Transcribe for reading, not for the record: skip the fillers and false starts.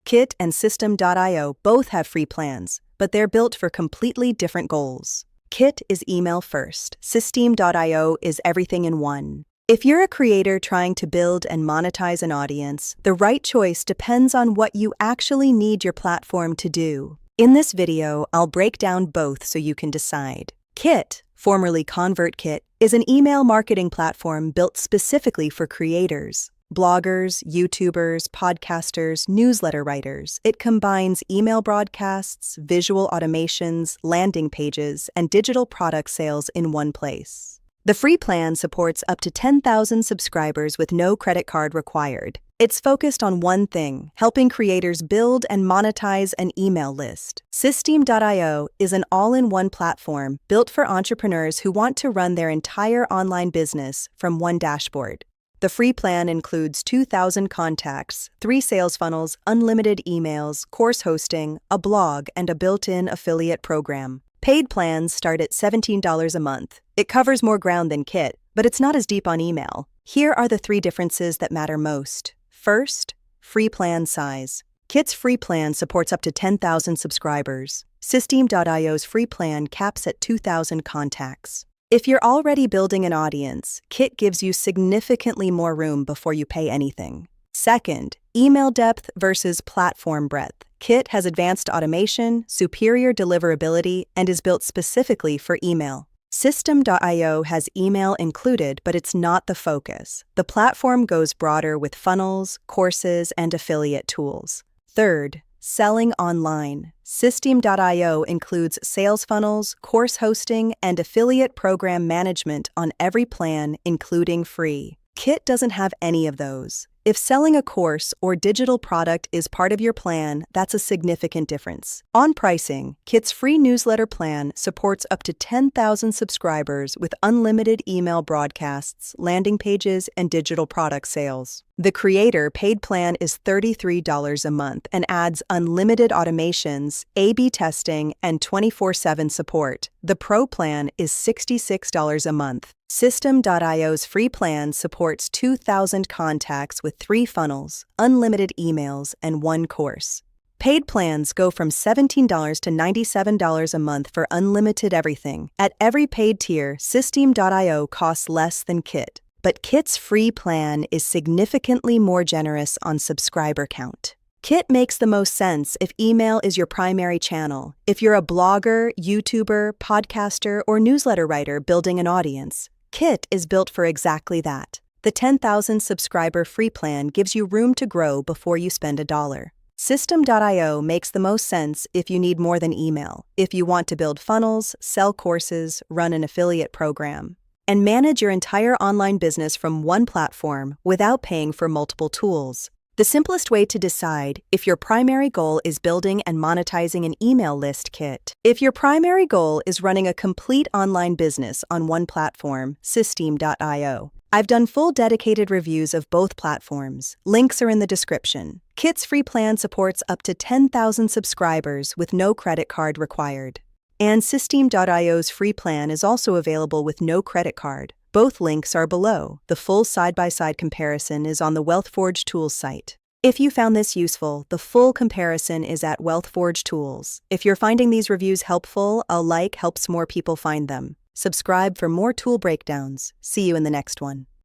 Kit and System.io both have free plans, but they're built for completely different goals. Kit is email first. System.io is everything in one. If you're a creator trying to build and monetize an audience, the right choice depends on what you actually need your platform to do. In this video, I'll break down both so you can decide. Kit, formerly ConvertKit, is an email marketing platform built specifically for creators. Bloggers, YouTubers, podcasters, newsletter writers. It combines email broadcasts, visual automations, landing pages, and digital product sales in one place. The free plan supports up to 10,000 subscribers with no credit card required. It's focused on one thing, helping creators build and monetize an email list. System.io is an all-in-one platform built for entrepreneurs who want to run their entire online business from one dashboard. The free plan includes 2,000 contacts, 3 sales funnels, unlimited emails, course hosting, a blog, and a built-in affiliate program. Paid plans start at $17 a month. It covers more ground than Kit, but it's not as deep on email. Here are the 3 differences that matter most. First, free plan size. Kit's free plan supports up to 10,000 subscribers. System.io's free plan caps at 2,000 contacts. If you're already building an audience, Kit gives you significantly more room before you pay anything. Second, email depth versus platform breadth. Kit has advanced automation, superior deliverability, and is built specifically for email. System.io has email included, but it's not the focus. The platform goes broader with funnels, courses, and affiliate tools. Third, selling online. System.io includes sales funnels, course hosting, and affiliate program management on every plan, including free. Kit doesn't have any of those. If selling a course or digital product is part of your plan, that's a significant difference. On pricing, Kit's free newsletter plan supports up to 10,000 subscribers with unlimited email broadcasts, landing pages, and digital product sales. The Creator paid plan is $33 a month and adds unlimited automations, A/B testing, and 24/7 support. The Pro plan is $66 a month. System.io's free plan supports 2,000 contacts with 3 funnels, unlimited emails, and 1 course. Paid plans go from $17 to $97 a month for unlimited everything. At every paid tier, System.io costs less than Kit. But Kit's free plan is significantly more generous on subscriber count. Kit makes the most sense if email is your primary channel. If you're a blogger, YouTuber, podcaster, or newsletter writer building an audience, Kit is built for exactly that. The 10,000 subscriber free plan gives you room to grow before you spend $1. System.io makes the most sense if you need more than email, if you want to build funnels, sell courses, run an affiliate program, and manage your entire online business from one platform without paying for multiple tools. The simplest way to decide if your primary goal is building and monetizing an email list, Kit. If your primary goal is running a complete online business on one platform, System.io. I've done full dedicated reviews of both platforms. Links are in the description. Kit's free plan supports up to 10,000 subscribers with no credit card required. And System.io's free plan is also available with no credit card. Both links are below. The full side-by-side comparison is on the WealthForge Tools site. If you found this useful, the full comparison is at WealthForge Tools. If you're finding these reviews helpful, a like helps more people find them. Subscribe for more tool breakdowns. See you in the next one.